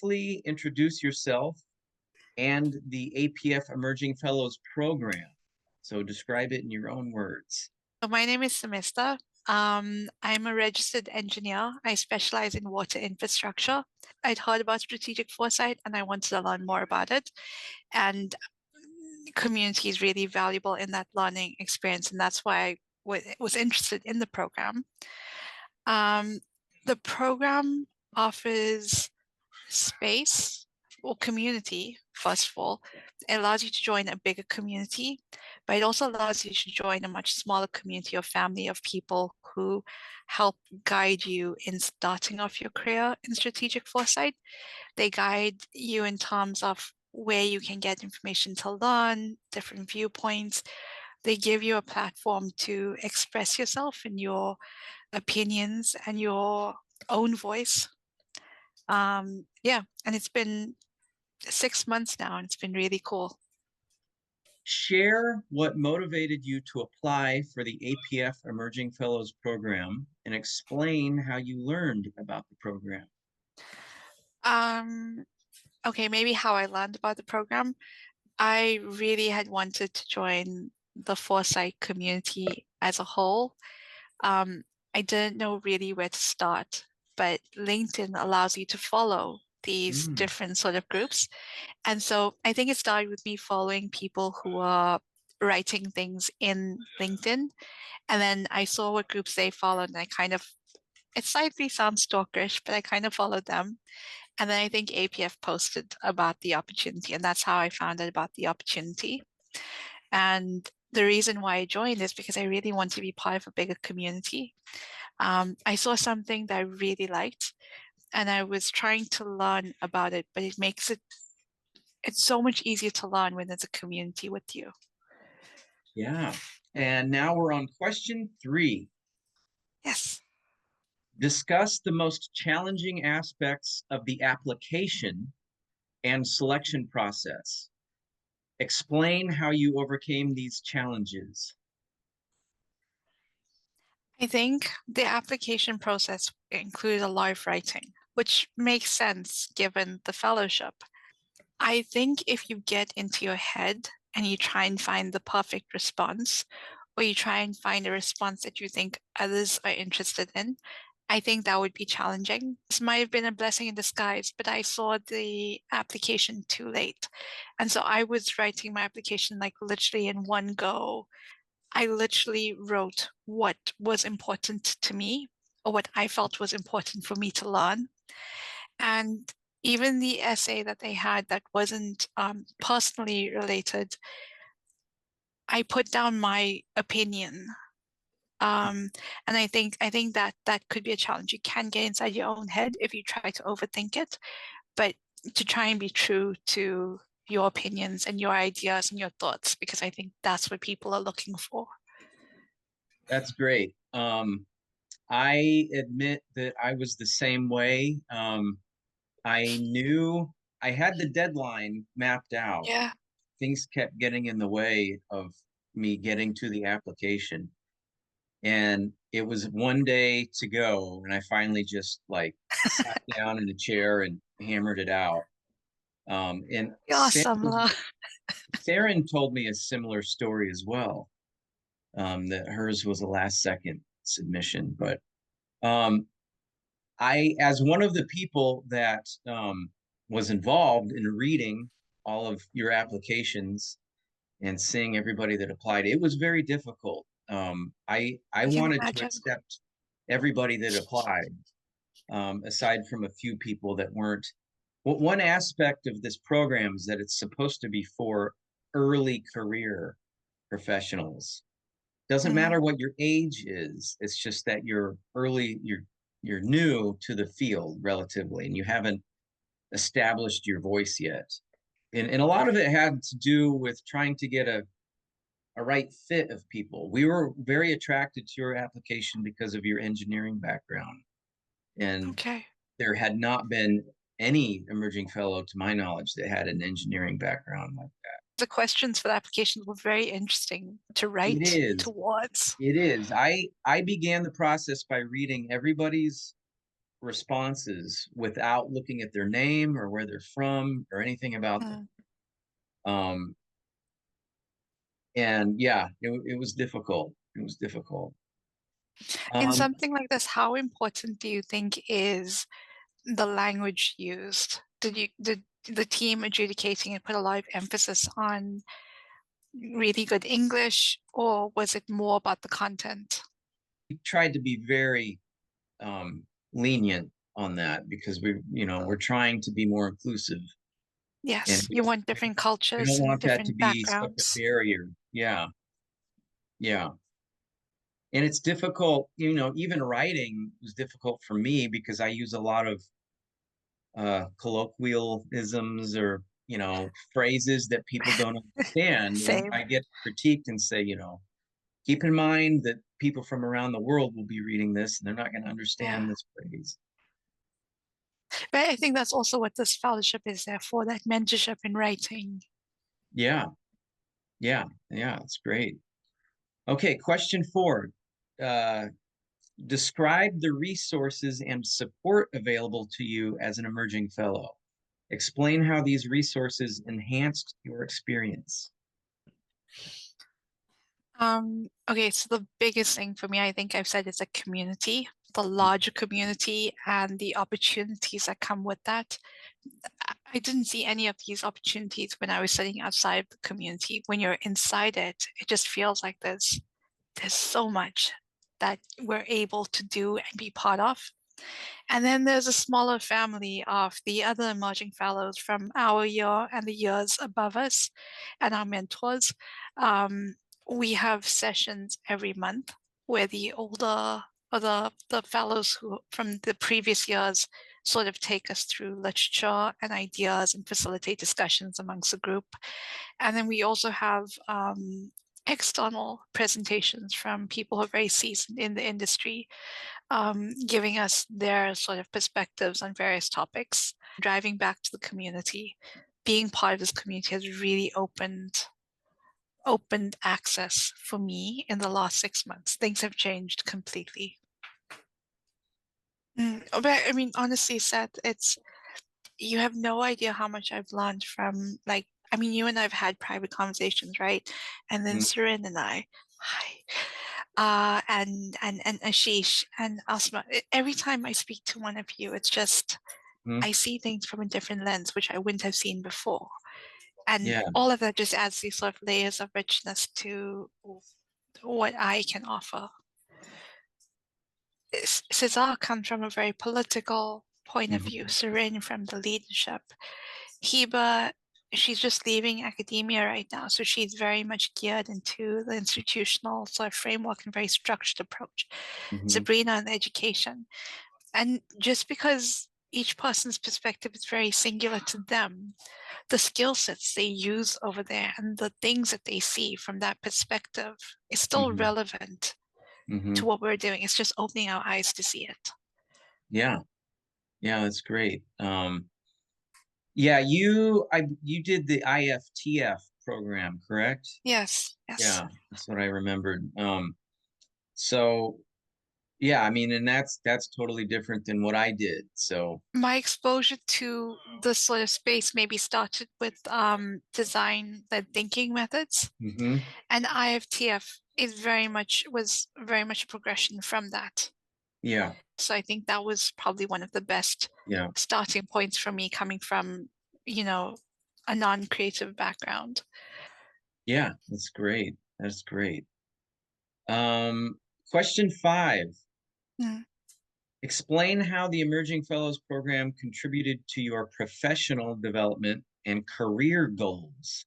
briefly introduce yourself and the APF Emerging Fellows Program? So describe it in your own words. So my name is Samista. I'm a registered engineer. I specialize in water infrastructure. I'd heard about strategic foresight and I wanted to learn more about it. And community is really valuable in that learning experience. And that's why was interested in the program. Um, the program offers space or community, first of all. It allows you to join a bigger community, but it also allows you to join a much smaller community or family of people who help guide you in starting off your career in strategic foresight. They guide you in terms of where you can get information to learn, different viewpoints. They give you a platform to express yourself in your opinions and your own voice. Yeah, and it's been 6 months now, and it's been really cool. Share what motivated you to apply for the APF Emerging Fellows Program and explain how you learned about the program. Um, okay, maybe how I learned about the program. I really had wanted to join the Foresight community as a whole. I didn't know really where to start, but LinkedIn allows you to follow these Mm. different sort of groups. And so I think it started with me following people who are writing things in LinkedIn. And then I saw what groups they followed, and it slightly sounds stalkerish, but I kind of followed them. And then I think APF posted about the opportunity, and that's how I found out about the opportunity. And the reason why I joined is because I really want to be part of a bigger community. I saw something that I really liked, and I was trying to learn about it, but it's so much easier to learn when there's a community with you. Yeah. And now we're on question 3. Yes. Discuss the most challenging aspects of the application and selection process. Explain how you overcame these challenges. I think the application process included a lot of writing, which makes sense given the fellowship. I think if you get into your head and you try and find the perfect response, or you try and find a response that you think others are interested in, I think that would be challenging. This might have been a blessing in disguise, but I saw the application too late. And so I was writing my application like literally in one go. I literally wrote what was important to me or what I felt was important for me to learn. And even the essay that they had that wasn't personally related, I put down my opinion. And I think that that could be a challenge. You can get inside your own head if you try to overthink it, but to try and be true to your opinions and your ideas and your thoughts, because I think that's what people are looking for. That's great. I admit that I was the same way. I knew I had the deadline mapped out. Yeah. Things kept getting in the way of me getting to the application. And it was one day to go, and I finally just like sat down in a chair and hammered it out. And Awesome. Saren told me a similar story as well. That hers was a last second submission, but um, as one of the people that was involved in reading all of your applications and seeing everybody that applied, it was very difficult. I I can wanted to imagine. accept everybody that applied, aside from a few people that weren't. Well, one aspect of this program is that it's supposed to be for early career professionals. Doesn't Mm. matter what your age is. It's just that you're new to the field relatively, and you haven't established your voice yet. And a lot of it had to do with trying to get a right fit of people. We were very attracted to your application because of your engineering background. And Okay. there had not been any emerging fellow, to my knowledge, that had an engineering background like that. The questions for the applications were very interesting to It write is. towards. It is. I began the process by reading everybody's responses without looking at their name or where they're from or anything about them. Mm. Um, and yeah, it was difficult. It was difficult. In Um, something like this, how important do you think is the language used? Did the team adjudicating and put a lot of emphasis on really good English, or was it more about the content? we tried to be very lenient on that because we're trying to be more inclusive, and Yes, you want different we don't cultures and want that to different be such a backgrounds. barrier. Yeah, yeah. And it's difficult, even writing was difficult for me because I use a lot of colloquialisms or phrases that people don't understand, and Same. I get critiqued and say, keep in mind that people from around the world will be reading this and they're not going to Yeah. understand this phrase. But I think that's also what this fellowship is there for, that mentorship in writing. Yeah, yeah, yeah, it's great. Okay, question 4. uh, Describe the resources and support available to you as an emerging fellow. Explain how these resources enhanced your experience. Okay, so the biggest thing for me, I think I've said, is a community, the larger community and the opportunities that come with that. I didn't see any of these opportunities when I was sitting outside the community. When you're inside it, it just feels like there's so much that we're able to do and be part of. And then there's a smaller family of the other emerging fellows from our year and the years above us and our mentors. Um, we have sessions every month where the older or the fellows who from the previous years sort of take us through literature and ideas and facilitate discussions amongst the group. And then we also have external presentations from people who are very seasoned in the industry, giving us their sort of perspectives on various topics. Driving back to the community, being part of this community has really opened access for me in the last 6 months. Things have changed completely. But I mean, honestly, Seth, it's you have no idea how much I've learned from, like, I mean, you and I've had private conversations, right? And then Mhm, Surin and I, hi, and Ashish and Asma. Every time I speak to one of you, it's just mhm. I see things from a different lens, which I wouldn't have seen before. And Yeah. all of that just adds these sort of layers of richness to what I can offer. Cesar comes from a very political point of view, Mhm, Serene from the leadership. Hiba, she's just leaving academia right now, so she's very much geared into the institutional sort of framework and very structured approach. mhm, Sabrina in education. And just because each person's perspective is very singular to them, the skill sets they use over there and the things that they see from that perspective is still mhm, relevant to mhm. what we're doing. It's just opening our eyes to see it. Yeah, yeah, that's great. Yeah, you did the IFTF program, correct? Yes, yes. Yeah, that's what I remembered. So yeah, I mean, and that's totally different than what I did. So, My exposure to this sort of space maybe started with design led thinking methods, mhm, and IFTF is very much a progression from that. yeah, So I think that was probably one of the best yeah, starting points for me, coming from, you know, a non-creative background. yeah, that's great. That's great. Question 5. Mm. Explain how the Emerging Fellows Program contributed to your professional development and career goals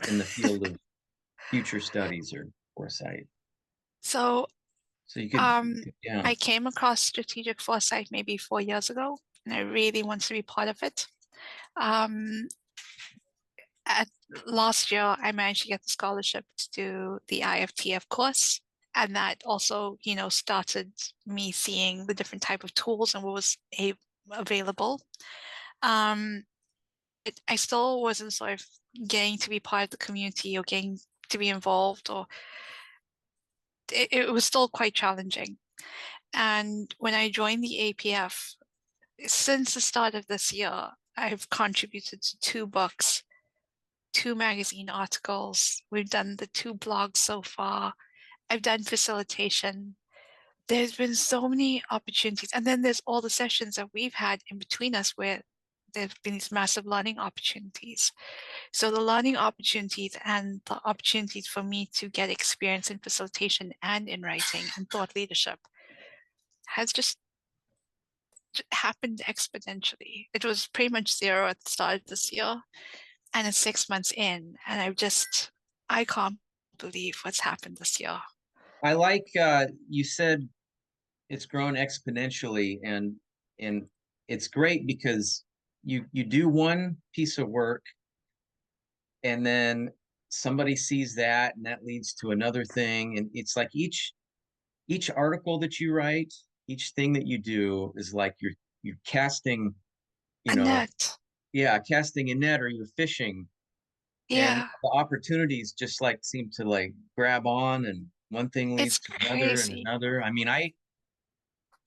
in the field of future studies or foresight. So So you could, um, yeah. I came across strategic foresight maybe 4 years ago, and I really wanted to be part of it. Um, at last year, I managed to get the scholarship to do the IFTF course, and that also, started me seeing the different type of tools and what was available. Um, I still wasn't sort of getting to be part of the community or getting to be involved, or it was still quite challenging. And when I joined the APF, since the start of this year, I've contributed to 2 books, 2 magazine articles. We've done the 2 blogs so far. I've done facilitation. There's been so many opportunities. And then there's all the sessions that we've had in between us where there's been these massive learning opportunities. So the learning opportunities and the opportunities for me to get experience in facilitation and in writing and thought leadership has just happened exponentially. It was pretty much zero at the start of this year, and it's 6 months in, and I can't believe what's happened this year. I like you said it's grown exponentially, and it's great because you do one piece of work, and then somebody sees that, and that leads to another thing, and it's like each article that you write, each thing that you do is like you're casting, you know, Annette, yeah, casting a net, or you're fishing, and yeah, the opportunities just like seem to like grab on, and one thing it's leads to another and crazy. another. I mean, I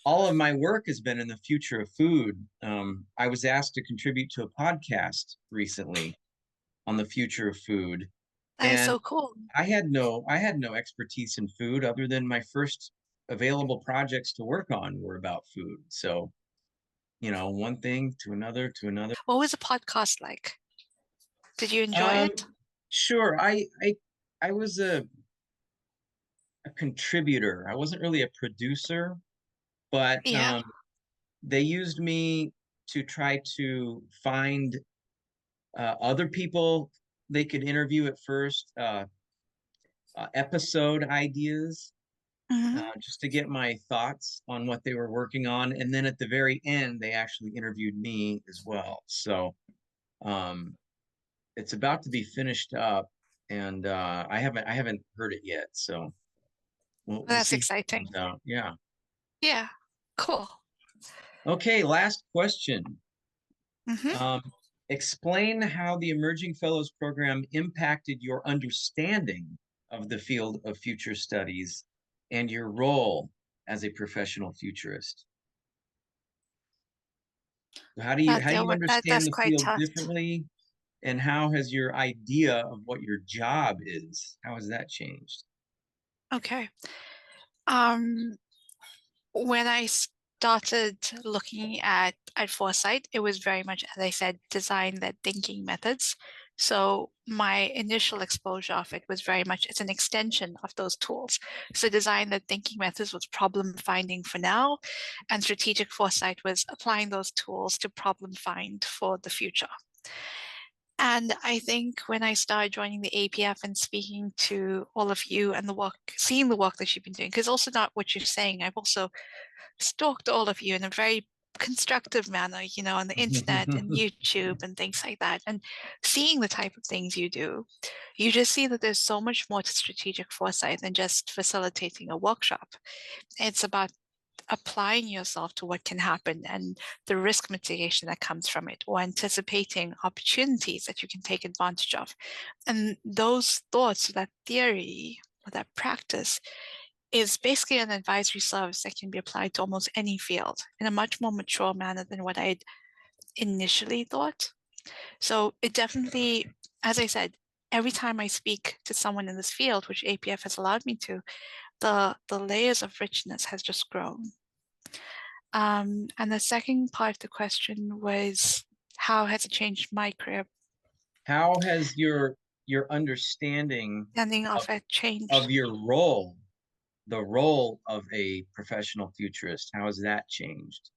all of my work has been in the future of food. I was asked to contribute to a podcast recently on the future of food, That is and so cool. I had no expertise in food other than my first available projects to work on were about food. So, one thing to another to another. What was the podcast like? Did you enjoy Um, it? sure. I was a contributor. I wasn't really a producer, but Yeah. they used me to try to find other people they could interview at first, episode ideas, Hmm. just to get my thoughts on what they were working on. And then at the very end, they actually interviewed me as well. So um, it's about to be finished up, and I haven't heard it yet. So we'll That's see how it exciting. comes out. Yeah. Yeah. Cool. Okay. Last question. Hmm. Um, Explain how the Emerging Fellows Program impacted your understanding of the field of future studies and your role as a professional futurist. How do you understand That's the quite field tough. differently, and how has your idea of what your job is, how has that changed? Okay. Um, when I started looking at foresight, it was very much, as I said, design-led thinking methods. So my initial exposure of it was very much it's an extension of those tools. So design-led thinking methods was problem finding for now, and strategic foresight was applying those tools to problem find for the future. And I think when I started joining the APF and speaking to all of you and the work, seeing the work that you've been doing, because also not what you're saying, I've also stalked all of you in a very constructive manner, on the internet and YouTube and things like that. And seeing the type of things you do, you just see that there's so much more to strategic foresight than just facilitating a workshop. It's about applying yourself to what can happen and the risk mitigation that comes from it, or anticipating opportunities that you can take advantage of. And those thoughts, that theory, or that practice is basically an advisory service that can be applied to almost any field in a much more mature manner than what I'd initially thought. So it definitely, as I said, every time I speak to someone in this field, which APF has allowed me to, the layers of richness has just grown. And the second part of the question was, how has it changed my career? How has your understanding Ending of, off it of changed. your role, the role of a professional futurist, how has that changed?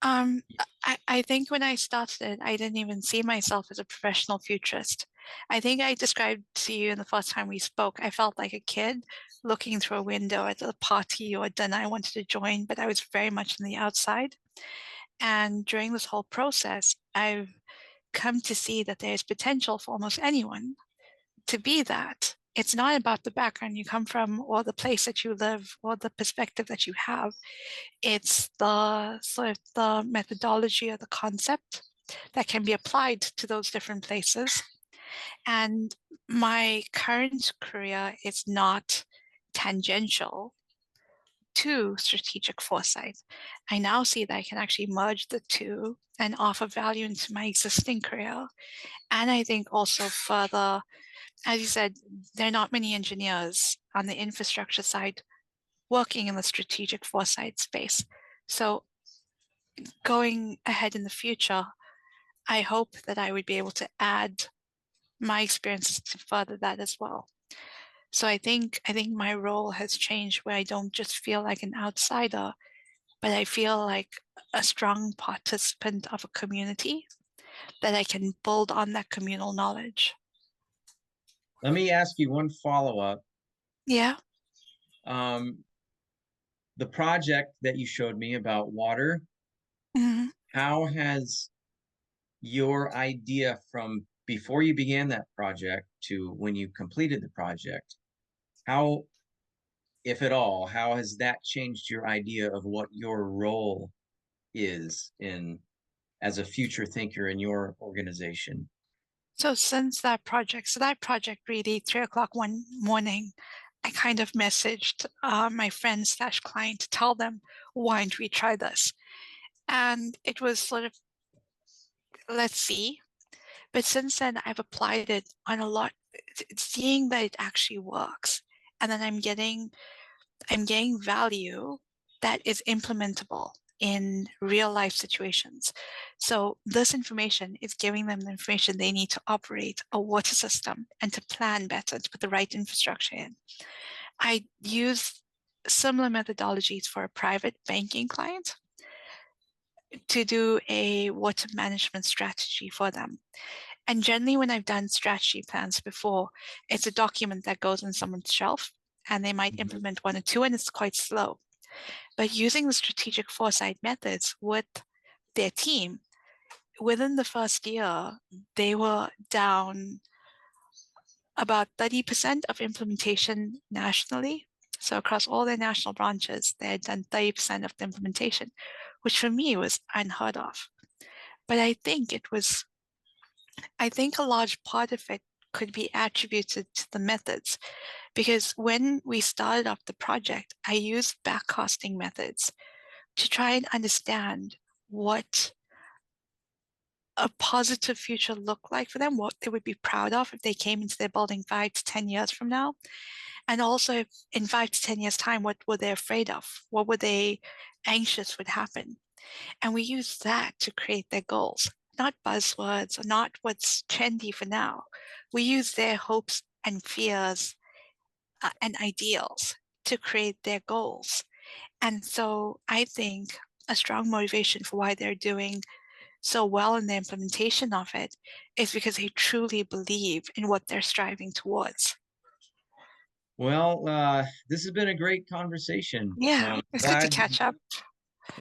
I think when I started, I didn't even see myself as a professional futurist. I think I described to you in the first time we spoke, I felt like a kid looking through a window at a party or dinner I wanted to join, but I was very much on the outside. And during this whole process, I've come to see that there's potential for almost anyone to be that. It's not about the background you come from or the place that you live or the perspective that you have. It's the sort of the methodology or the concept that can be applied to those different places. And my current career is not tangential to strategic foresight. I now see that I can actually merge the two and offer value into my existing career. And I think also further, as you said, there are not many engineers on the infrastructure side working in the strategic foresight space. So going ahead in the future, I hope that I would be able to add my experiences to further that as well. So I think my role has changed where I don't just feel like an outsider, but I feel like a strong participant of a community that I can build on that communal knowledge. Let me ask you one follow-up. Yeah. Um, the project that you showed me about water, Mhm. how has your idea from before you began that project to when you completed the project, how, if at all, how has that changed your idea of what your role is in as a future thinker in your organization? So since that project really 3 o'clock one morning, I kind of messaged my friends slash client to tell them, why don't we try this? And it was sort of, let's see. But since then, I've applied it on a lot, seeing that it actually works. And then I'm getting value that is implementable in real life situations. So this information is giving them the information they need to operate a water system and to plan better, to put the right infrastructure in. I use similar methodologies for a private banking client to do a water management strategy for them. And generally, when I've done strategy plans before, it's a document that goes on someone's shelf and they might Mhm. implement one or two, and it's quite slow. But using the strategic foresight methods with their team, within the first year, they were down about 30% of implementation nationally. So across all their national branches, they had done 30% of the implementation, which for me was unheard of. But I think a large part of it could be attributed to the methods because when we started off the project, I used backcasting methods to try and understand what a positive future looked like for them, what they would be proud of if they came into their building 5 to 10 years from now. And also in 5 to 10 years' time, what were they afraid of? What were they anxious would happen? And we use that to create their goals, not buzzwords or not what's trendy for now. We use their hopes and fears and ideals to create their goals. And so I think a strong motivation for why they're doing so well in the implementation of it is because they truly believe in what they're striving towards. Well, this has been a great conversation. Yeah, it's good to Glad catch up.